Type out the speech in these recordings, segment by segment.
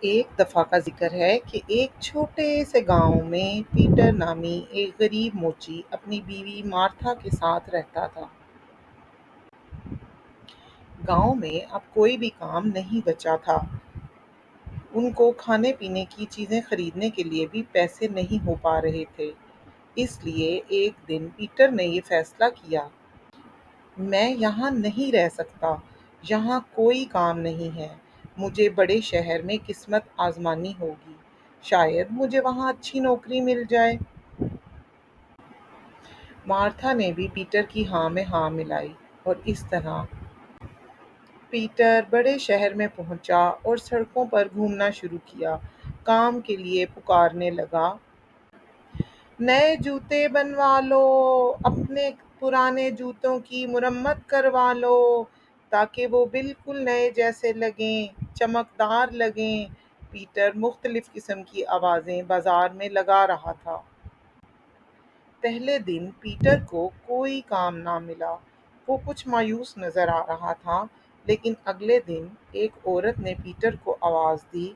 ایک دفعہ کا ذکر ہے کہ ایک چھوٹے سے گاؤں میں پیٹر نامی ایک غریب موچی اپنی بیوی مارتھا کے ساتھ رہتا تھا۔ گاؤں میں اب کوئی بھی کام نہیں بچا تھا۔ ان کو کھانے پینے کی چیزیں خریدنے کے لیے بھی پیسے نہیں ہو پا رہے تھے۔ اس لیے ایک دن پیٹر نے یہ فیصلہ کیا، میں یہاں نہیں رہ سکتا، یہاں کوئی کام نہیں ہے، مجھے بڑے شہر میں قسمت آزمانی ہوگی، شاید مجھے وہاں اچھی نوکری مل جائے۔ مارتھا نے بھی پیٹر کی ہاں میں ہاں ملائی اور اس طرح پیٹر بڑے شہر میں پہنچا اور سڑکوں پر گھومنا شروع کیا، کام کے لیے پکارنے لگا، نئے جوتے بنوا لو، اپنے پرانے جوتوں کی مرمت کروا لو تاکہ وہ بالکل نئے جیسے لگیں، چمکدار لگیں۔ پیٹر مختلف قسم کی آوازیں بازار میں لگا رہا تھا۔ پہلے دن پیٹر کو کوئی کام نہ ملا، وہ کچھ مایوس نظر آ رہا تھا، لیکن اگلے دن ایک عورت نے پیٹر کو آواز دی۔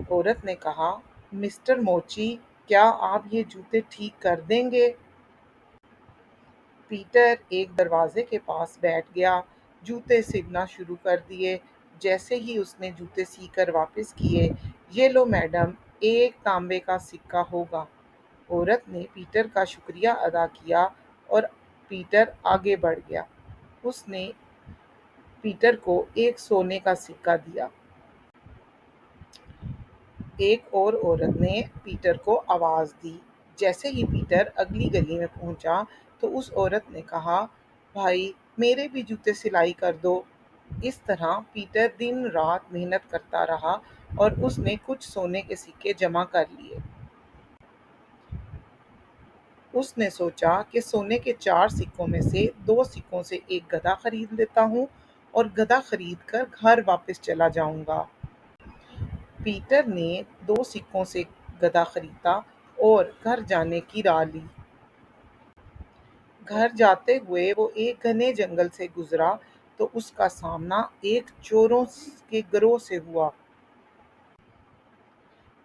عورت نے کہا، مسٹر موچی، کیا آپ یہ جوتے ٹھیک کر دیں گے؟ پیٹر ایک دروازے کے پاس بیٹھ گیا، جوتے سلنا شروع کر دیے۔ جیسے ہی اس نے جوتے سی کر واپس کیے، یہ لو میڈم، ایک تانبے کا سکہ ہوگا۔ عورت نے پیٹر کا شکریہ ادا کیا اور پیٹر آگے بڑھ گیا۔ اس نے پیٹر کو ایک سونے کا سکہ دیا۔ ایک اور عورت نے پیٹر کو آواز دی۔ جیسے ہی پیٹر اگلی گلی میں پہنچا تو اس عورت نے کہا، بھائی، میرے بھی جوتے سلائی کر دو۔ اس طرح پیٹر دن رات محنت کرتا رہا اور اس نے کچھ سونے کے سکے جمع کر لیے۔ اس نے سوچا کہ سونے کے 4 سکوں میں سے 2 سکوں سے ایک گدھا خرید لیتا ہوں اور گدھا خرید کر گھر واپس چلا جاؤں گا۔ پیٹر نے 2 سکوں سے گدھا خریدا اور گھر جانے کی راہ لی۔ گھر جاتے ہوئے وہ ایک گھنے جنگل سے گزرا تو اس کا سامنا ایک چوروں کے گروہ سے ہوا۔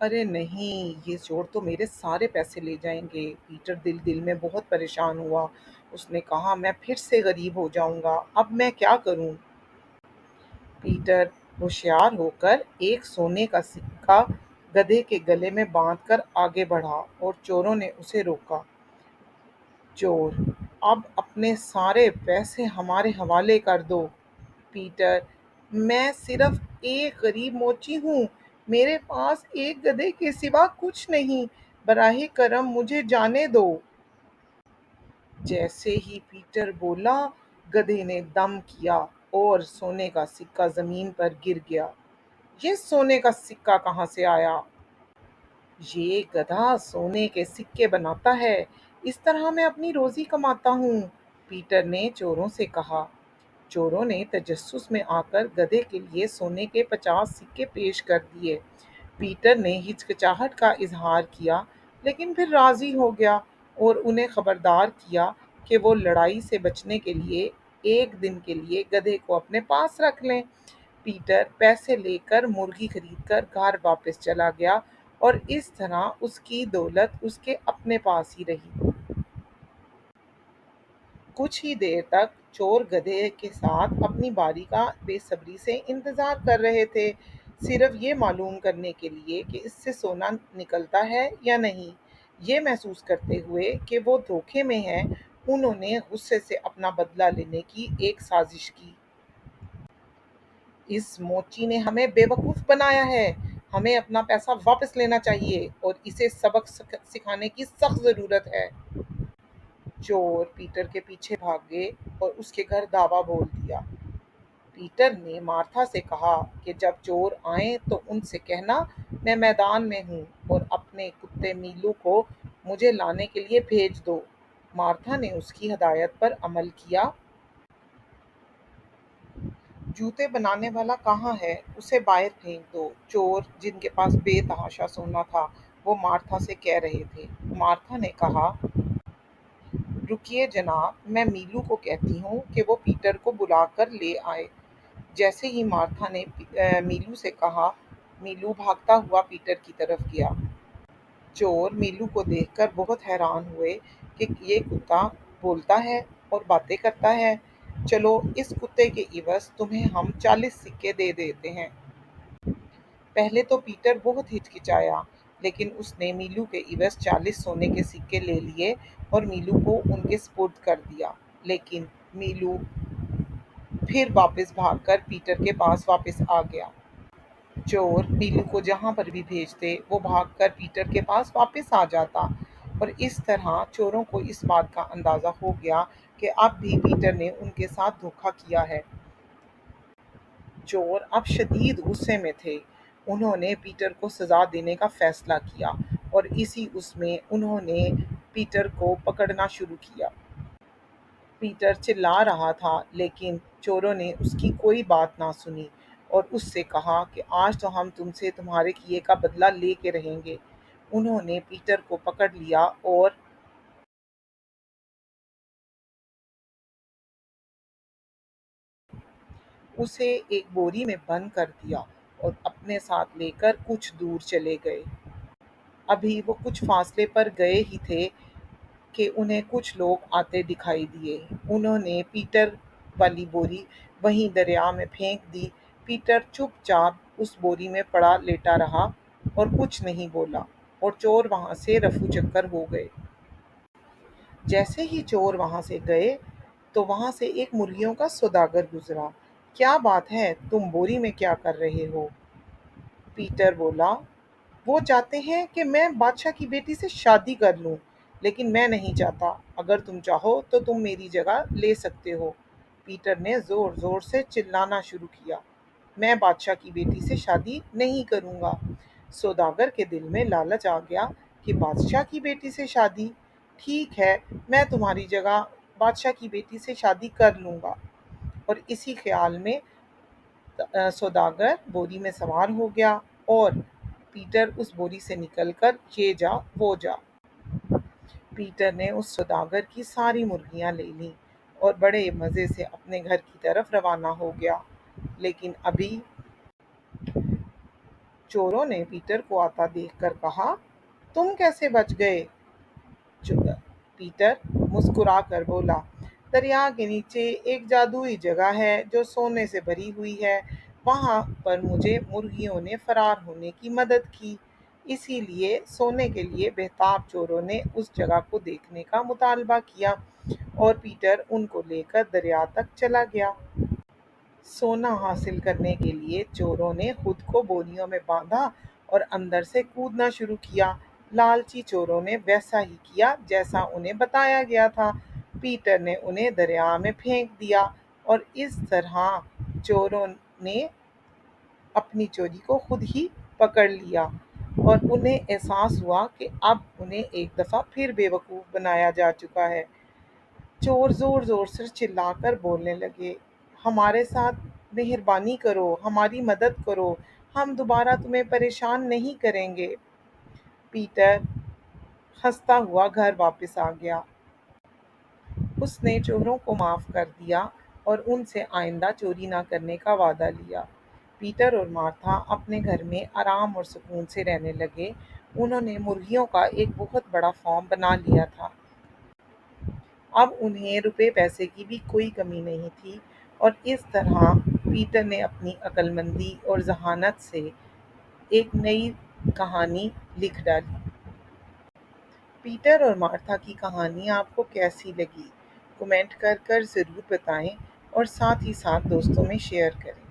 ارے نہیں، یہ چور تو میرے سارے پیسے لے جائیں گے۔ پیٹر دل دل میں بہت پریشان ہوا۔ اس نے کہا، میں پھر سے غریب ہو جاؤں گا، اب میں کیا کروں؟ پیٹر ہوشیار ہو کر ایک سونے کا سکہ گدھے کے گلے میں باندھ کر آگے بڑھا اور چوروں نے اسے روکا۔ چور، اب اپنے سارے پیسے ہمارے حوالے کر دو۔ پیٹر، میں صرف ایک غریب موچی ہوں، میرے پاس ایک گدھے کے سوا کچھ نہیں، براہ کرم مجھے جانے دو۔ جیسے ہی پیٹر بولا، گدھے نے دم کیا اور سونے کا سکہ زمین پر گر گیا۔ یہ سونے کا سکہ کہاں سے آیا؟ یہ گدھا سونے کے سکے بناتا ہے، اس طرح میں اپنی روزی کماتا ہوں، پیٹر نے چوروں سے کہا۔ چوروں نے تجسس میں آ کر گدھے کے لیے سونے کے 50 سکے پیش کر دیے۔ پیٹر نے ہچکچاہٹ کا اظہار کیا، لیکن پھر راضی ہو گیا اور انہیں خبردار کیا کہ وہ لڑائی سے بچنے کے لیے ایک دن کے لیے گدھے کو اپنے پاس رکھ لیں۔ پیٹر پیسے لے کر مرغی خرید کر گھر واپس چلا گیا اور اس طرح اس کی دولت اس کے اپنے پاس ہی رہی۔ کچھ ہی دیر تک چور گدھے کے ساتھ اپنی باری کا بے صبری سے انتظار کر رہے تھے، صرف یہ معلوم کرنے کے لیے کہ اس سے سونا نکلتا ہے یا نہیں۔ یہ محسوس کرتے ہوئے کہ وہ دھوکے میں ہیں، انہوں نے غصے سے اپنا بدلہ لینے کی ایک سازش کی۔ اس موچی نے ہمیں بے وقوف بنایا ہے، ہمیں اپنا پیسہ واپس لینا چاہیے اور اسے سبق سکھانے کی سخت ضرورت ہے۔ چور پیٹر کے پیچھے بھاگے اور اس کے گھر دعویٰ بول دیا۔ پیٹر نے مارتھا سے کہا کہ جب چور آئیں تو ان سے کہنا میں میدان میں ہوں اور اپنے کتے میلو کو مجھے لانے کے لیے بھیج دو۔ مارتھا نے اس کی ہدایت پر عمل کیا۔ جوتے بنانے والا کہاں ہے؟ اسے باہر پھینک دو، چور جن کے پاس بے تحاشا سونا تھا وہ مارتھا سے کہہ رہے تھے۔ مارتھا نے کہا، رکیے جناب، میں میلو کو کہتی ہوں کہ وہ پیٹر کو بلا کر لے آئے۔ جیسے ہی مارتھا نے میلو سے کہا، میلو بھاگتا ہوا پیٹر کی طرف گیا۔ چور میلو کو دیکھ کر بہت حیران ہوئے کہ یہ کتا بولتا ہے اور باتیں کرتا ہے۔ چلو اس کتے کے عوض تمہیں ہم 40 سکے دے دیتے ہیں۔ پہلے تو پیٹر بہت ہچکچایا، لیکن اس نے میلو کے عوض 40 سونے کے سکے لے لیے اور میلو کو ان کے سپرد کر دیا۔ لیکن میلو پھر واپس بھاگ کر پیٹر کے پاس واپس آ گیا۔ چور میلو کو جہاں پر بھی بھیجتے وہ بھاگ کر پیٹر کے پاس واپس آ جاتا، اور اس طرح چوروں کو اس بات کا اندازہ ہو گیا کہ اب بھی پیٹر نے ان کے ساتھ دھوکہ کیا ہے۔ چور اب شدید غصے میں تھے۔ انہوں نے پیٹر کو سزا دینے کا فیصلہ کیا اور اسی اس میں انہوں نے پیٹر کو پکڑنا شروع کیا۔ پیٹر چلا رہا تھا، لیکن چوروں نے اس کی کوئی بات نہ سنی اور اس سے کہا کہ آج تو ہم تم سے تمہارے کیے کا بدلہ لے کے رہیں گے۔ انہوں نے پیٹر کو پکڑ لیا اور اسے ایک بوری میں بند کر دیا اور اپنے ساتھ لے کر کچھ دور چلے گئے۔ ابھی وہ کچھ فاصلے پر گئے ہی تھے کہ انہیں کچھ لوگ آتے دکھائی دیے۔ انہوں نے پیٹر والی بوری وہیں دریا میں پھینک دی۔ پیٹر چپ چاپ اس بوری میں پڑا لیٹا رہا اور کچھ نہیں بولا، اور چور وہاں سے رفو چکر ہو گئے۔ جیسے ہی چور وہاں سے گئے تو وہاں سے ایک مرغیوں کا سوداگر گزرا۔ کیا بات ہے، تم بوری میں کیا کر رہے ہو؟ پیٹر بولا، وہ چاہتے ہیں کہ میں بادشاہ کی بیٹی سے شادی کر لوں، لیکن میں نہیں چاہتا۔ اگر تم چاہو تو تم میری جگہ لے سکتے ہو۔ پیٹر نے زور زور سے چلانا شروع کیا، میں بادشاہ کی بیٹی سے شادی نہیں کروں گا۔ سوداگر کے دل میں لالچ آ گیا کہ بادشاہ کی بیٹی سے شادی، ٹھیک ہے، میں تمہاری جگہ بادشاہ کی بیٹی سے شادی کر لوں گا۔ اور اسی خیال میں سوداگر بوری میں سوار ہو گیا اور پیٹر اس بوری سے نکل کر یہ جا وہ جا۔ پیٹر نے اس سوداگر کی ساری مرغیاں لے لیں اور بڑے مزے سے اپنے گھر کی طرف روانہ ہو گیا۔ لیکن ابھی چوروں نے پیٹر کو آتا دیکھ کر کہا، تم کیسے بچ گئے؟ پیٹر مسکرا کر بولا، دریا کے نیچے ایک جادوئی جگہ ہے جو سونے سے بھری ہوئی ہے، وہاں پر مجھے مرغیوں نے فرار ہونے کی مدد کی، اسی لیے سونے کے لیے بہتاب چوروں نے اس جگہ کو دیکھنے کا مطالبہ کیا اور پیٹر ان کو لے کر دریا تک چلا گیا۔ سونا حاصل کرنے کے لیے چوروں نے خود کو بوریوں میں باندھا اور اندر سے کودنا شروع کیا۔ لالچی چوروں نے ویسا ہی کیا جیسا انہیں بتایا گیا تھا۔ پیٹر نے انہیں دریا میں پھینک دیا اور اس طرح چوروں نے اپنی چوری کو خود ہی پکڑ لیا، اور انہیں احساس ہوا کہ اب انہیں ایک دفعہ پھر بے وقوف بنایا جا چکا ہے۔ چور زور زور سے چلا کر بولنے لگے، ہمارے ساتھ مہربانی کرو، ہماری مدد کرو، ہم دوبارہ تمہیں پریشان نہیں کریں گے۔ پیٹر ہنستا ہوا گھر واپس آ گیا۔ اس نے چوروں کو معاف کر دیا اور ان سے آئندہ چوری نہ کرنے کا وعدہ لیا۔ پیٹر اور مارتھا اپنے گھر میں آرام اور سکون سے رہنے لگے۔ انہوں نے مرغیوں کا ایک بہت بڑا فارم بنا لیا تھا۔ اب انہیں روپے پیسے کی بھی کوئی کمی نہیں تھی، اور اس طرح پیٹر نے اپنی عقل مندی اور ذہانت سے ایک نئی کہانی لکھ ڈالی۔ پیٹر اور مارتھا کی کہانی آپ کو کیسی لگی؟ کمنٹ کر کر ضرور بتائیں اور ساتھ ہی ساتھ دوستوں میں شیئر کریں۔